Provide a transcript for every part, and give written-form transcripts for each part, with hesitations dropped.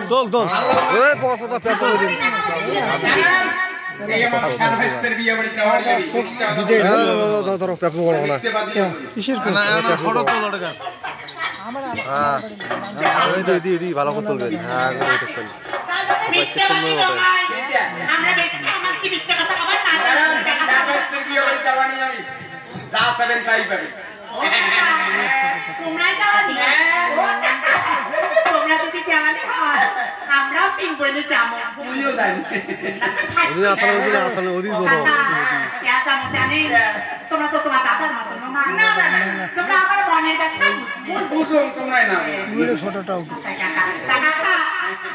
দোল দোল ওই পছন্দ পেট করে দিন ধরো পেপু বড় না কিসের ফটো তোলো টাকা হ্যাঁ দি ভালো করে তুলবেন হ্যাঁ দেখবেন আমরা দেখছি আমার জীবিত কথা বাবা না রাজেশের বিয়ে বাড়ি দেওয়ানি আমি যা চাবেন তাই পাবেন তোমরা যাওনি তোমরা যদি যাওনি হয় আমরাও তিন বোনে যাবো তুইও জানি ওদি ধরো क्या जानो जाने তোমরা তো তোমার দাদার মত না তোমরা আমার বনের দেখা বুঝুন তোমরাই না ভিডিও ফটোটা উঠে কাকা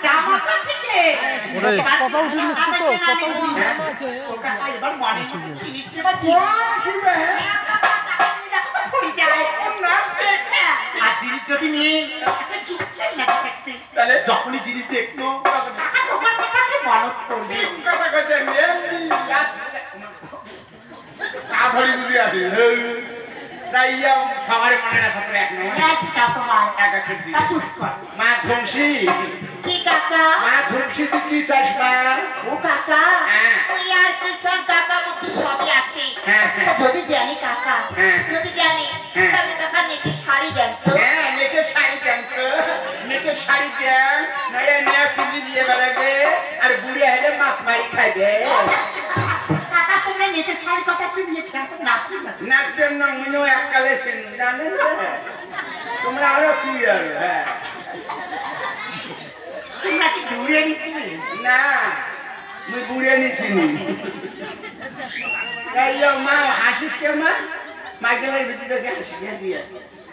যাবো তো ঠিক ওরে কথা উঠে লিখছো তো কথা উঠে আছে কাকা এবার মনে জিনিস দেবা কি পড়ে যায় আর জিনিস যদি নেই একটা যুক্তি লাগে থাকতে তাহলে যখনই জিনিস দেখতো কাকা তোমার কথাকে মনত করবে কথা কইছেন সাধরি বুঝি আছে যাইয়া সবারে মনে না সত্য এক নয় সেটা তোমার একা করছি তা পুষ্কর মা ধনসি কি কাকা মা ধনসি তুই কি চাস মা ও কাকা হ্যাঁ। ওই আর কি চান কাকা মধ্যে সবই আছে হ্যাঁ, হ্যাঁ। যদি জানি কাকা হ্যাঁ। যদি জানি হ্যাঁ। তবে কাকা নেটে শাড়ি দেন তো হ্যাঁ নেটের শাড়ি দেন তো নেটের শাড়ি দেন নয়া নয়া পিঁধি দিয়ে বেড়াবে আর বুড়ি হলে মাছ মারি খাইবে কাকা তোমরা নেটের শাড়ি কথা শুনিয়ে খেলতে নাচি না নাচবেন না মনেও এককালে জানেন তোমরা আরো কি আর হ্যাঁ তোমরা কি দূরে নিচ্ছিলে না মুই বুড়িয়ে নিছিনি এই মা হাসিস কে মা মাইকেলের ভিতরে হাসি দিয়ে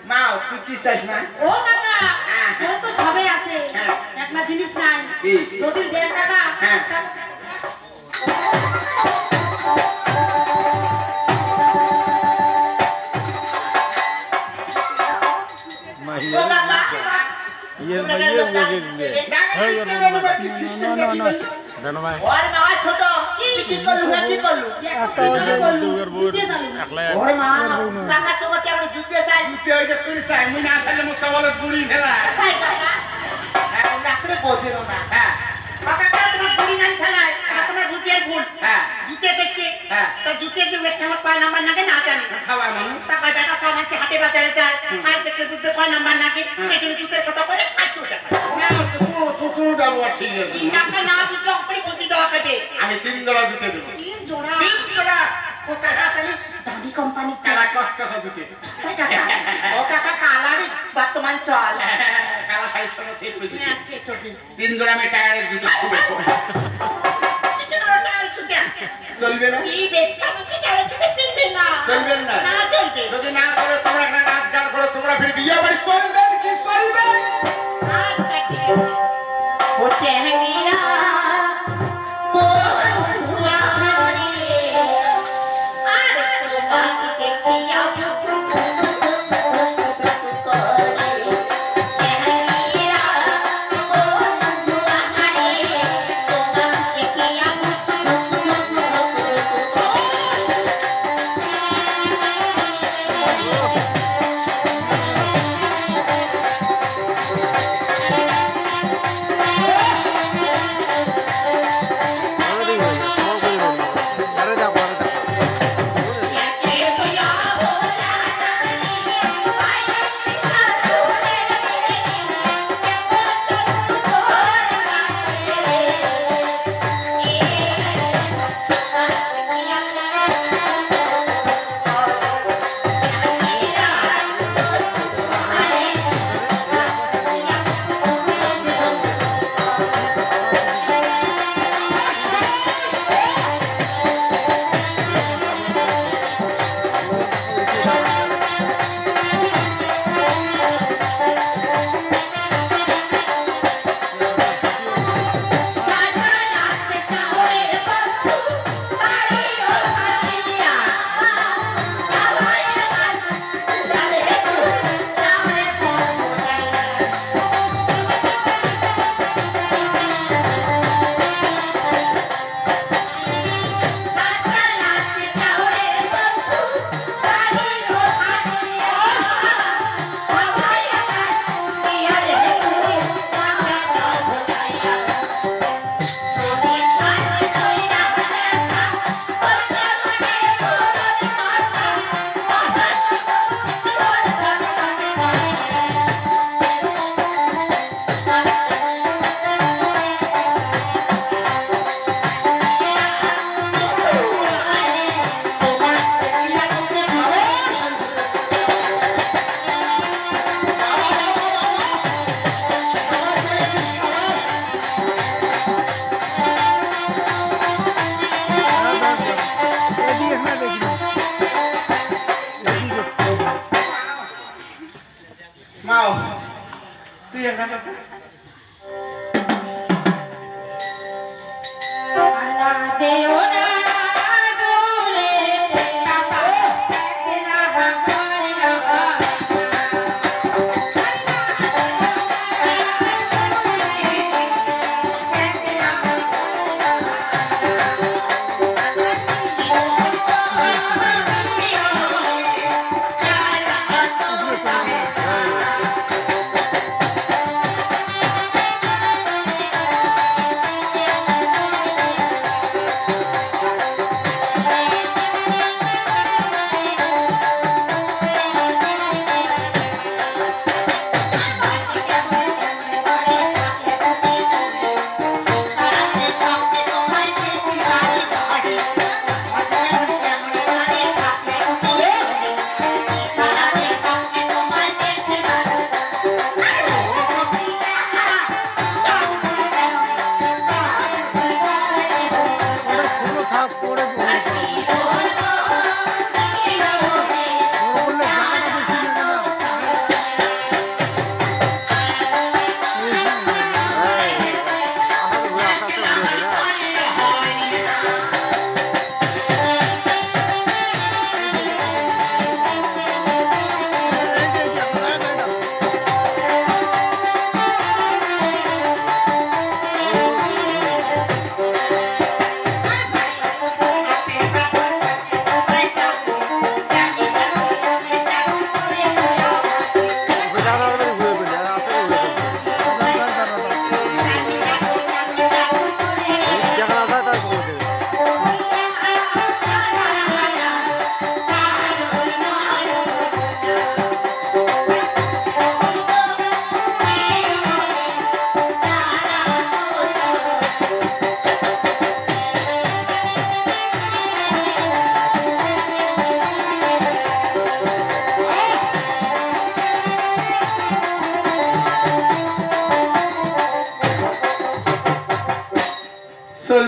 মা তুই কি চাস মা ও কাকা হ্যাঁ। ও তো সবে আছে হ্যাঁ। একটা জিনিস নাই কি? যদি দেন কাকা হ্যাঁ। ও কাকা ইয়ের মাইয়ে উগে উগে জানো ভাই ওর মা ছোট কি করলু না কি করলু একটা দুগের বউর একলা ওরে মা কাকা তোমার কেমন যুদ্ধে চাই তুই ওই যে তুই চাই মুই না আসলে মোর সবালে বুড়ি ফেলা তাই কাকা রাত্রে বোঝেরো না হ্যাঁ কাকা তোমার বুড়ি নাই ফেলায় তোমার বুঝিয়ে ভুল হ্যাঁ জুতে দেখছে হ্যাঁ। তা জুতে যে ওয়েট আমার কয় নাম্বার নাকি না জানি সবাই মানুষ টাকা টাকা সব মানুষ হাটে বাজারে যায় সাইড দেখতে বুঝতে কয় নাম্বার নাকি সেজন্য জুতের কথা বলে ছাড় চুল দেখা না তো ডাবো ঠিক আছে টাকা না বুঝলে অঙ্করে বুঝি দেওয়া কাটে আমি 3 জোড়া দিতে দেব 3 জোড়া কোটা রাতালি দামি কোম্পানি কালা কসকসা দিতে ও কাকা কালারই বর্তমান চল কালা শাড়ির সঙ্গে সেট হয়ে যেতে আছে টপি 3 জোড়া আমি টায়ারের জুতো খুলে কিছু না টায়ার চুতে চলবে না জি বেচ্ছা বুঝি টায়ার চুতে পিনতে না চলবে না না চলবে যদি না চলে তোমরা একটা নাচ গান করো তোমরা ফির বিয়ে বাড়ি চলবে কি চলবে আচ্ছা ঠিক আছে ও চেহারা বন্ধুয়া রে আর তোমাকে দেখিয়া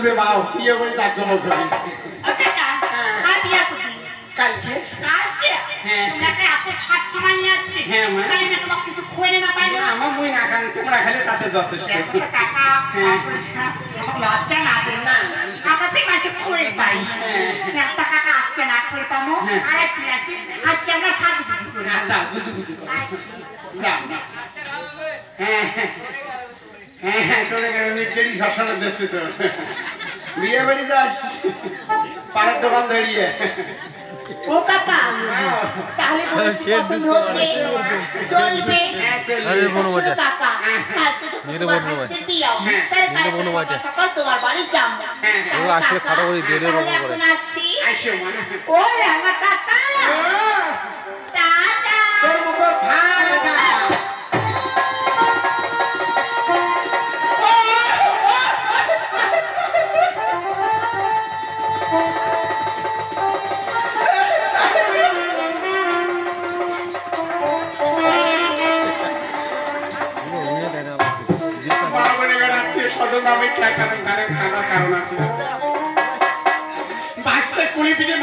চলবে বাও বিয়ে করে তার জন্য করি আচ্ছা আর বিয়া করবি কালকে কালকে হ্যাঁ। তোমরা কি এত সাত সময় নিয়ে আসছি হ্যাঁ, মা। তাহলে না তোমাকে কিছু খুঁজে না পাইলো আমার মুই না খান তোমরা খেলে তাতে যথেষ্ট দেখো তো কাকা হ্যাঁ। লজ্জা না দেন না কাকা থেকে মাসে করে পাই হ্যাঁ। একটা কাকা আজকে না করে পাবো হ্যাঁ। আর একদিন আসি আজকে আমরা সাজু বুঝি করি যা বুঝু বুঝু যা না হ্যাঁ হ্যাঁ হ্যাঁ তোর নিজেরই শাসনের দেশে তো বিয়ে বাড়ি যাস পাড়ের দোকান ধরিয়ে ও কাকা তাহলে পছন্দ হচ্ছে চলবে আরে বনো বাটা কাকা কালকে তো নিরে বনো বাটা বিয়া তাহলে নিরে বনো বাটা সকাল তোমার বাড়ি যাবো ও আসলে খাটো করে দিয়ে দেবো করে আসি আসো মানে ওই আমার কাকা টাটা তোর মুখ ছাড়া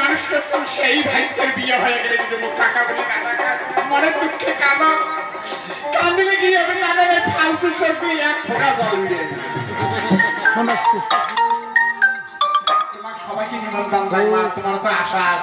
মানুষ করছেন সেই ভাইস্তের বিয়ে হয়ে গেলে যদি মুখ টাকা বলে মনে দুঃখে কাঁদো কাঁদিলে কি হবে জানেন ফালতু সত্যি এক ফোঁটা জল দিয়ে তোমার সবাইকে নিমন্ত্রণ তোমার তো আশা আছে